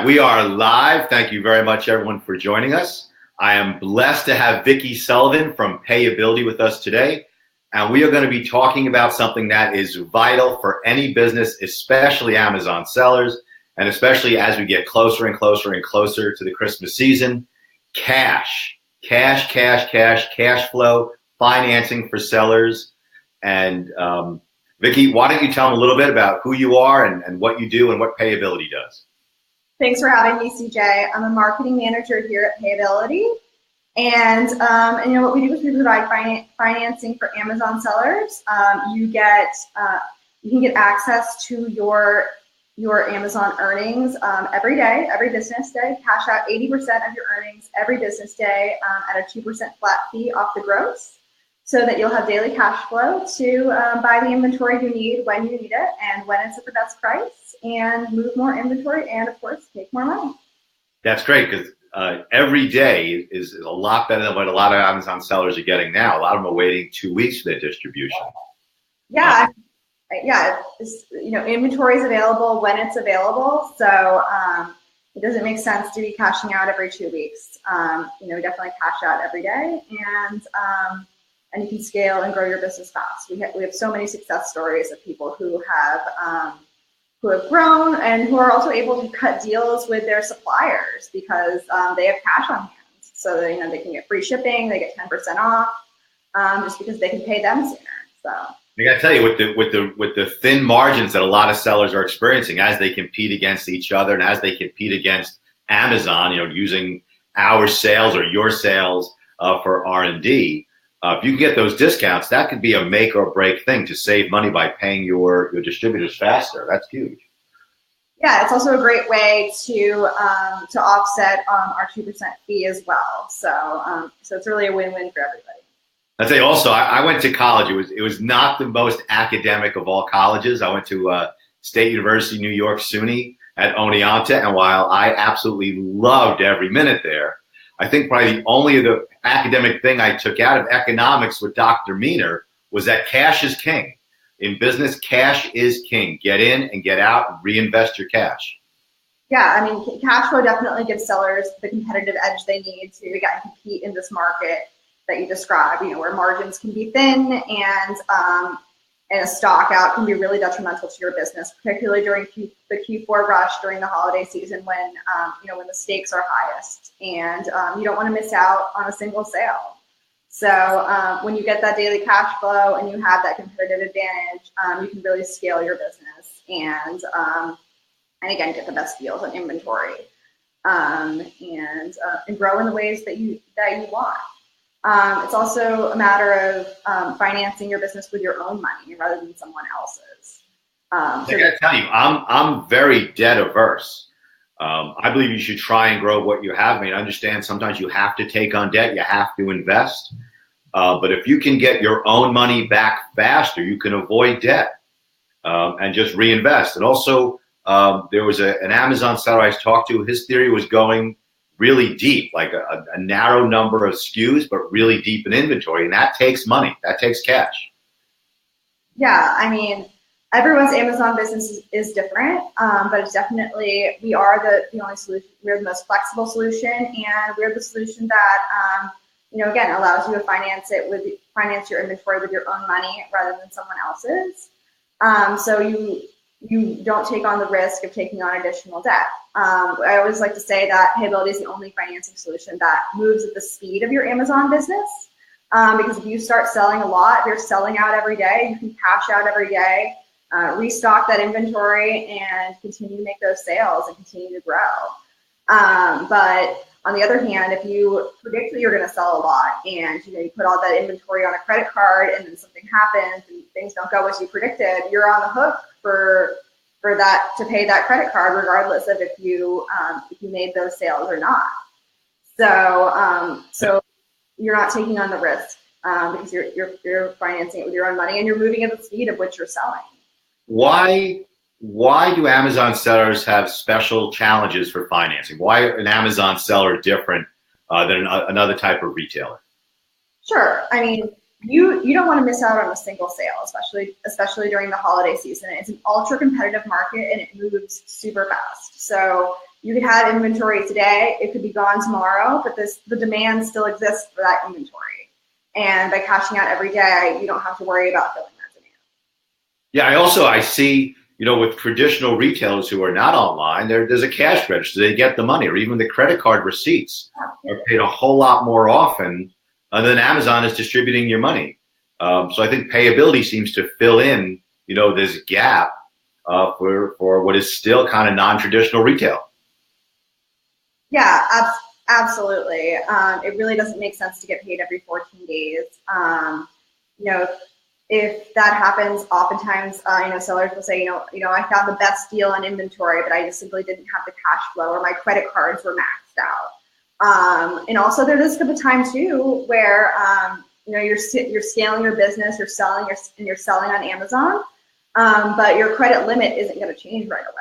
We are live. Thank you very much, everyone, for joining us. I am blessed to have Vicki Sullivan from Payability with us today. And we are going to be talking about something that is vital for any business, especially Amazon sellers, and especially as we get closer and closer and closer to the Christmas season. Cash flow, financing for sellers. And Vicki, why don't you tell them a little bit about who you are and what you do and what Payability does? Thanks for having me, CJ. I'm a marketing manager here at Payability. And what we do is we provide financing for Amazon sellers. You can get access to your Amazon earnings every day, every business day. Cash out 80% of your earnings every business day at a 2% flat fee off the gross, so that you'll have daily cash flow to buy the inventory you need when you need it and when it's at the best price, and move more inventory and, of course, make more money. That's great, because every day is a lot better than what a lot of Amazon sellers are getting now. A lot of them are waiting 2 weeks for their distribution. Yeah. Inventory is available when it's available. So it doesn't make sense to be cashing out every 2 weeks. Definitely cash out every day, and you can scale and grow your business fast. We have so many success stories of people who have grown and who are also able to cut deals with their suppliers because they have cash on hand. So they can get free shipping, they get 10% off, just because they can pay them sooner. So I got to tell you, with the thin margins that a lot of sellers are experiencing as they compete against each other and as they compete against Amazon, using our sales or your sales for R&D. If you can get those discounts, that could be a make or break thing to save money by paying your distributors faster. That's huge. Yeah, it's also a great way to offset our 2% fee as well. So it's really a win-win for everybody. I'd say also, I went to college. It was not the most academic of all colleges. I went to State University, New York, SUNY at Oneonta, and while I absolutely loved every minute there, I think probably the only the academic thing I took out of economics with Dr. Meaner was that cash is king. In business, cash is king. Get in and get out and reinvest your cash. Yeah, cash flow definitely gives sellers the competitive edge they need to compete in this market that you described, where margins can be thin and a stock out can be really detrimental to your business, particularly during the Q4 rush during the holiday season when the stakes are highest, and you don't want to miss out on a single sale. So when you get that daily cash flow and you have that competitive advantage, you can really scale your business and again get the best deals on inventory and grow in the ways that you want. It's also a matter of financing your business with your own money rather than someone else's. I gotta tell you, I'm very debt averse. I believe you should try and grow what you have. I understand sometimes you have to take on debt, you have to invest. But if you can get your own money back faster, you can avoid debt and just reinvest. And also, there was an Amazon seller I talked to. His theory was going really deep, like a narrow number of SKUs, but really deep in inventory. And that takes money. That takes cash. Yeah, everyone's Amazon business is different, but it's definitely, we are the only solution. We're the most flexible solution, and we're the solution that, again, allows you to finance your inventory with your own money rather than someone else's. So you don't take on the risk of taking on additional debt. I always like to say that Payability is the only financing solution that moves at the speed of your Amazon business. Because if you start selling a lot, if you're selling out every day, you can cash out every day, restock that inventory, and continue to make those sales and continue to grow. But on the other hand, if you predict that you're going to sell a lot and you put all that inventory on a credit card and then something happens and things don't go as you predicted, you're on the hook for that to pay that credit card, regardless of if you made those sales or not. So you're not taking on the risk because you're financing it with your own money and you're moving at the speed of which you're selling. Why do Amazon sellers have special challenges for financing? Why is an Amazon seller different than another type of retailer? Sure. You don't want to miss out on a single sale, especially during the holiday season. It's an ultra competitive market and it moves super fast. So you could have inventory today, it could be gone tomorrow, but the demand still exists for that inventory. And by cashing out every day, you don't have to worry about filling that demand. Yeah, I see, with traditional retailers who are not online, there's a cash register. They get the money, or even the credit card receipts are paid a whole lot more often than Amazon is distributing your money. So I think payability seems to fill in, this gap for what is still kind of non-traditional retail. Yeah, absolutely. It really doesn't make sense to get paid every 14 days. If that happens, oftentimes, sellers will say, I found the best deal on inventory, but I just simply didn't have the cash flow, or my credit cards were maxed out. And also there's a time too where, you're scaling your business, you're selling on Amazon, but your credit limit isn't going to change right away.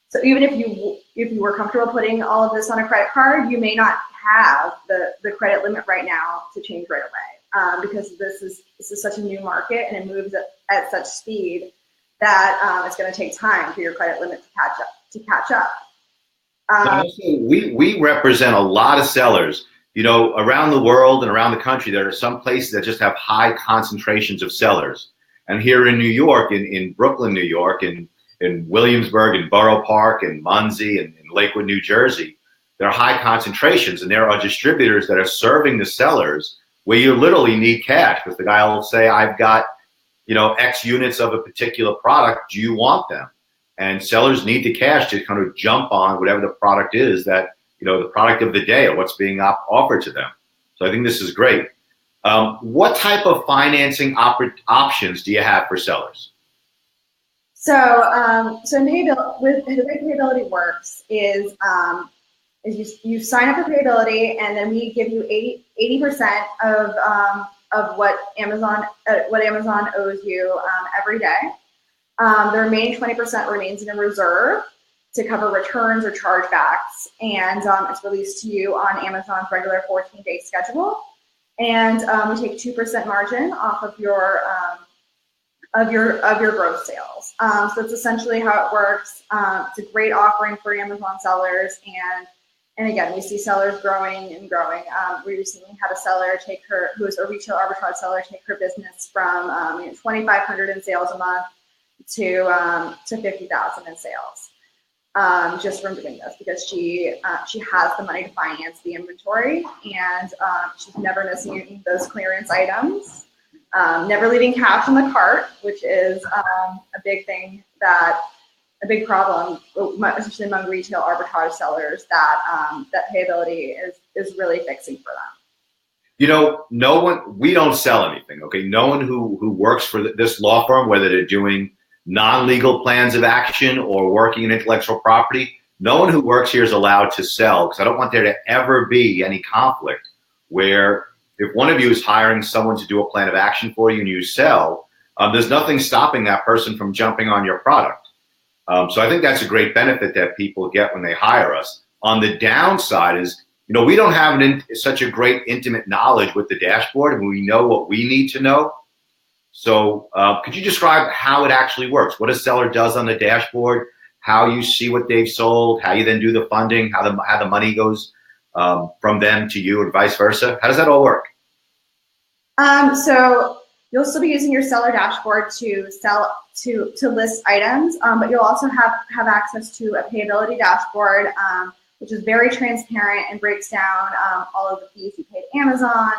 So even if you were comfortable putting all of this on a credit card, you may not have the credit limit right now to change right away, because this is such a new market and it moves at such speed that it's going to take time for your credit limit to catch up. We represent a lot of sellers, around the world and around the country. There are some places that just have high concentrations of sellers. And here in New York, in Brooklyn, New York, in Williamsburg, in Borough Park, in Muncie, and in Lakewood, New Jersey, there are high concentrations, and there are distributors that are serving the sellers where you literally need cash, because the guy will say, I've got, X units of a particular product. Do you want them? And sellers need the cash to kind of jump on whatever the product is that, the product of the day, or what's being offered to them. So I think this is great. What type of financing options do you have for sellers? So the way payability works is you sign up for payability, and then we give you 80% of what Amazon owes you every day. The remaining 20% remains in a reserve to cover returns or chargebacks, and it's released to you on Amazon's regular 14-day schedule. And we take 2% margin off of your gross sales. So that's essentially how it works. It's a great offering for Amazon sellers, and again, we see sellers growing and growing. We recently had a seller who is a retail arbitrage seller, take her business from $2,500 in sales a month to $50,000 in sales, just from doing this, because she has the money to finance the inventory, and she's never missing those clearance items. Never leaving cash in the cart, which is a big problem, especially among retail arbitrage sellers, that payability is really fixing for them. We don't sell anything, okay? No one who works for this law firm, whether they're doing non-legal plans of action or working in intellectual property, no one who works here is allowed to sell, because I don't want there to ever be any conflict where if one of you is hiring someone to do a plan of action for you and you sell, there's nothing stopping that person from jumping on your product. So I think that's a great benefit that people get when they hire us. On the downside is, we don't have such a great intimate knowledge with the dashboard, and we know what we need to know. So could you describe how it actually works? What a seller does on the dashboard, how you see what they've sold, how you then do the funding, how the money goes from them to you, and vice versa? How does that all work? So you'll still be using your seller dashboard to list items, but you'll also have access to a payability dashboard, which is very transparent and breaks down all of the fees you paid Amazon,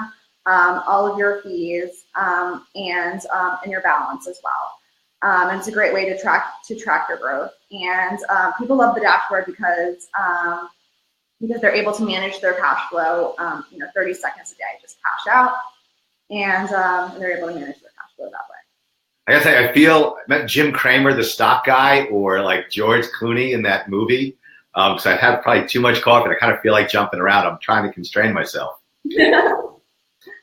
all of your fees, and your balance as well. And it's a great way to track your growth. And people love the dashboard because they're able to manage their cash flow, 30 seconds a day, just cash out, and they're able to manage their cash flow that way. I gotta say, I feel Jim Cramer, the stock guy, or like George Clooney in that movie. Because I had probably too much coffee, and I kind of feel like jumping around. I'm trying to constrain myself.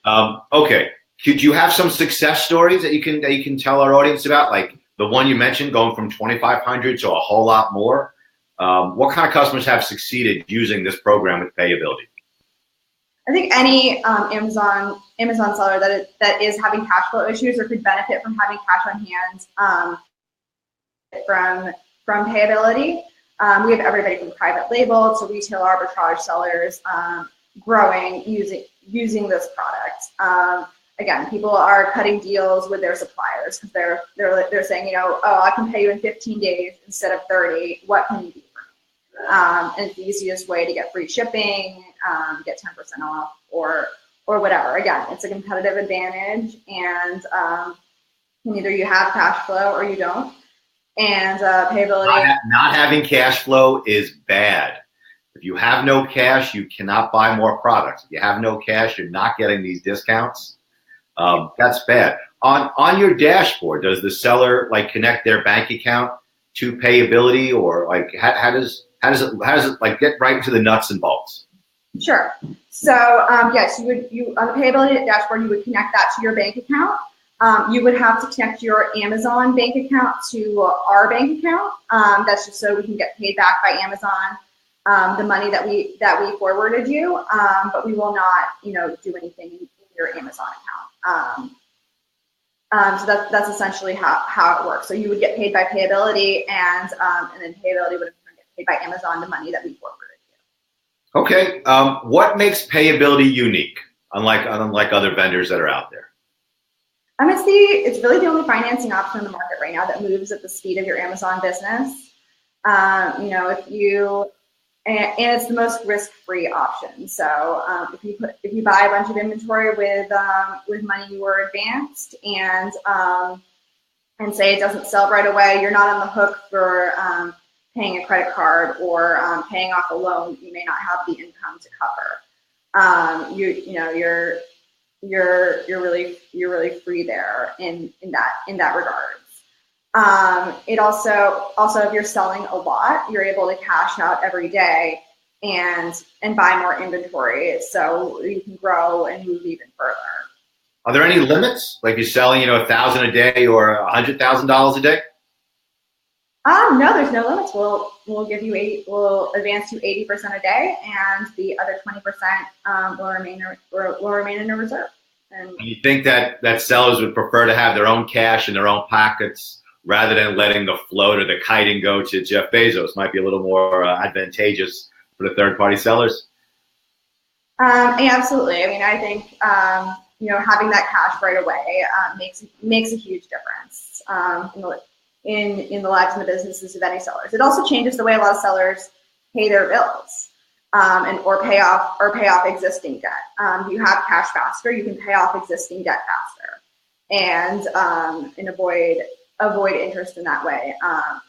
Okay, could you have some success stories that you can tell our audience about, like the one you mentioned, going from 2,500 to a whole lot more? What kind of customers have succeeded using this program with payability? I think any Amazon seller that is having cash flow issues or could benefit from having cash on hand from payability. We have everybody from private label to retail arbitrage sellers growing using this product. Again, people are cutting deals with their suppliers because they're saying, oh, I can pay you in 15 days instead of 30. What can you do for me? And it's the easiest way to get free shipping, get 10% off, or whatever. Again, it's a competitive advantage, and either you have cash flow or you don't. And payability. Not having cash flow is bad. If you have no cash, you cannot buy more products. If you have no cash, you're not getting these discounts. That's bad. On your dashboard, does the seller connect their bank account to payability, or how does it get right into the nuts and bolts? Sure. So yes, you on the payability dashboard, you would connect that to your bank account. You would have to connect your Amazon bank account to our bank account. That's just so we can get paid back by Amazon the money that we forwarded you. But we will not, do anything in your Amazon account. So that's essentially how it works. So you would get paid by payability, and then payability would get paid by Amazon the money that we forwarded you. Okay. What makes payability unique, unlike other vendors that are out there? It's really the only financing option in the market right now that moves at the speed of your Amazon business. And it's the most risk-free option. So if you buy a bunch of inventory with money you were advanced, and say it doesn't sell right away, you're not on the hook for paying a credit card or paying off a loan you may not have the income to cover. You're really free there in that regards. It also if you're selling a lot, you're able to cash out every day and buy more inventory, so you can grow and move even further. Are there any limits? Like you're selling, $1,000 a day or $100,000 a day? No, there's no limits. We'll advance you 80% a day, and the other 20% will remain in a reserve. And you think that sellers would prefer to have their own cash in their own pockets rather than letting the float or the kiting go to Jeff Bezos? Might be a little more advantageous for the third-party sellers. Yeah, absolutely. I think having that cash right away makes a huge difference in the lives and the businesses of any sellers. It also changes the way a lot of sellers pay their bills, or pay off existing debt. You have cash faster, you can pay off existing debt faster, and avoid interest in that way.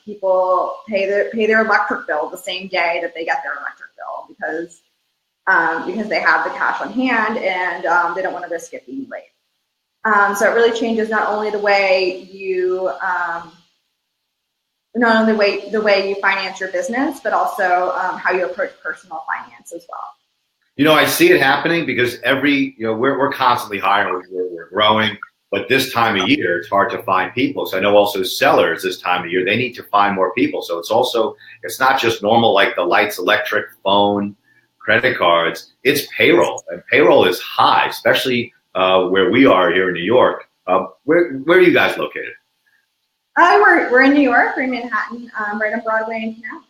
People pay their electric bill the same day that they get their electric bill because they have the cash on hand, and they don't want to risk it being late. So it really changes not only the way you finance your business, but also how you approach personal finance as well. I see it happening because we're constantly hiring, we're growing, but this time of year it's hard to find people. So I know also sellers this time of year, they need to find more people. So it's not just normal like the lights, electric, phone, credit cards. It's payroll, and payroll is high, especially where we are here in New York. Where are you guys located? We're in New York. We're in Manhattan, right on Broadway and Canal.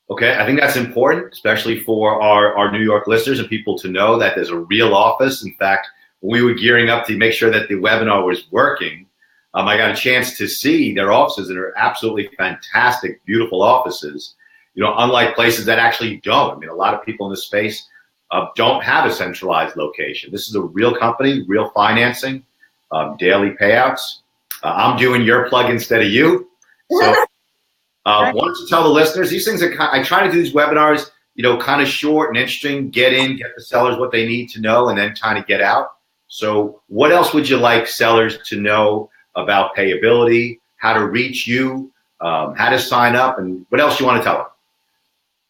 Okay, I think that's important, especially for our New York listeners and people to know that there's a real office. In fact, when we were gearing up to make sure that the webinar was working, I got a chance to see their offices, and they're absolutely fantastic, beautiful offices. Unlike places that actually don't. A lot of people in this space don't have a centralized location. This is a real company, real financing, daily payouts. I'm doing your plug instead of you. So why don't you tell the listeners, these things I try to do these webinars, kind of short and interesting, get the sellers what they need to know, and then kind of get out. So what else would you like sellers to know about payability, how to reach you, how to sign up, and what else you want to tell them?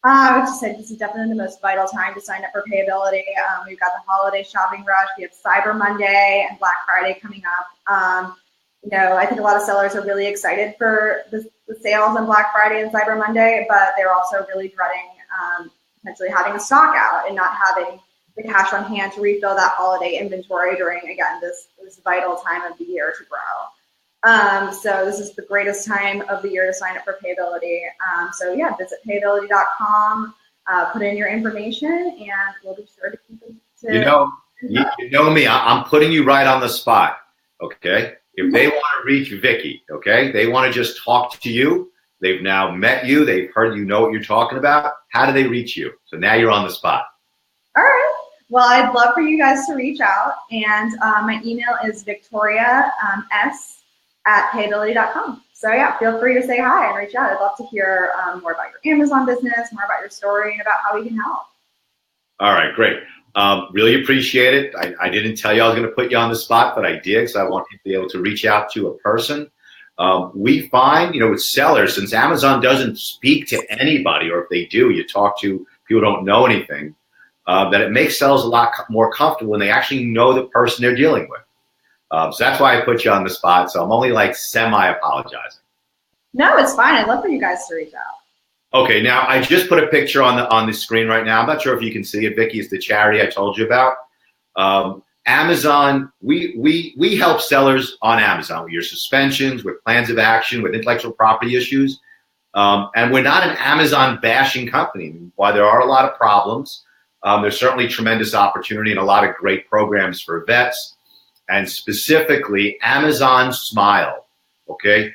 I would just say this is definitely the most vital time to sign up for payability. We've got the holiday shopping rush. We have Cyber Monday and Black Friday coming up. I think a lot of sellers are really excited for the sales on Black Friday and Cyber Monday, but they're also really dreading potentially having a stock out and not having the cash on hand to refill that holiday inventory during, again, this vital time of the year to grow. So this is the greatest time of the year to sign up for Payability. So yeah, visit payability.com, put in your information, and we'll be sure to keep it. You know me. I'm putting you right on the spot. Okay. If they want to reach Vicki, okay, they want to just talk to you. They've now met you. They've heard you know what you're talking about. How do they reach you? So now you're on the spot. All right. Well, I'd love for you guys to reach out, and my email is victorias@payability.com. So yeah, feel free to say hi and reach out. I'd love to hear more about your Amazon business, more about your story, and about how we can help. All right, great. Really appreciate it. I didn't tell you I was going to put you on the spot, but I did, because I want you to be able to reach out to a person. We find, with sellers, since Amazon doesn't speak to anybody, or if they do, you talk to people who don't know anything, that it makes sellers a lot more comfortable when they actually know the person they're dealing with. So that's why I put you on the spot. So I'm only like semi-apologizing. No, it's fine. I'd love for you guys to reach out. Okay, now I just put a picture on the screen right now. I'm not sure if you can see it. Vicki is the charity I told you about. Amazon, we help sellers on Amazon with your suspensions, with plans of action, with intellectual property issues. And we're not an Amazon bashing company. While there are a lot of problems, there's certainly tremendous opportunity and a lot of great programs for vets, and specifically Amazon Smile, okay?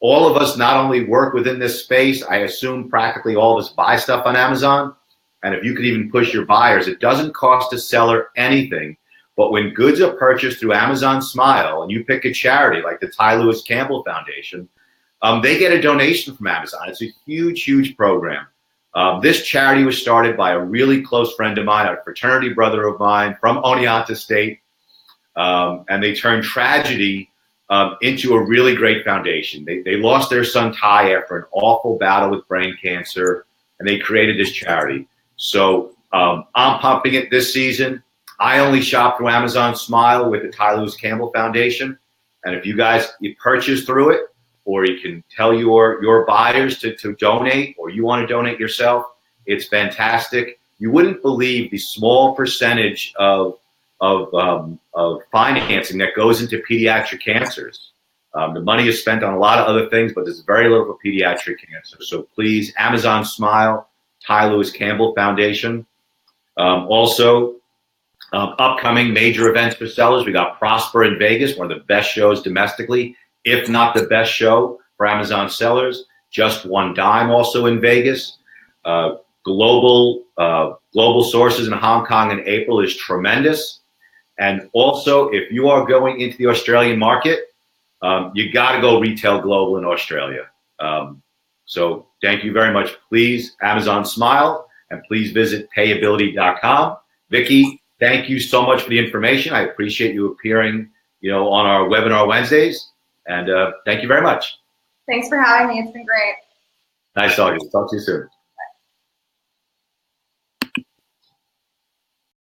All of us not only work within this space, I assume practically all of us buy stuff on Amazon. And if you could even push your buyers, it doesn't cost a seller anything. But when goods are purchased through Amazon Smile, and you pick a charity like the Ty Lewis Campbell Foundation, they get a donation from Amazon. It's a huge, huge program. This charity was started by a really close friend of mine, a fraternity brother of mine from Oneonta State. And they turned tragedy into a really great foundation. They lost their son Ty after an awful battle with brain cancer, and they created this charity. So I'm pumping it this season. I only shop through Amazon Smile with the Ty Lewis Campbell Foundation. And if you purchase through it, or you can tell your buyers to donate, or you want to donate yourself, it's fantastic. You wouldn't believe the small percentage of financing that goes into pediatric cancers. The money is spent on a lot of other things, but there's very little for pediatric cancer. So please, Amazon Smile, Ty Lewis Campbell Foundation. Also, upcoming major events for sellers. We got Prosper in Vegas, one of the best shows domestically, if not the best show for Amazon sellers. Just One Dime also in Vegas. Global Sources in Hong Kong in April is tremendous. And also, if you are going into the Australian market, you got to go retail global in Australia. So thank you very much. Please, Amazon Smile, and please visit payability.com. Vicki, thank you so much for the information. I appreciate you appearing, on our webinar Wednesdays. And thank you very much. Thanks for having me. It's been great. Nice talking. Talk to you soon.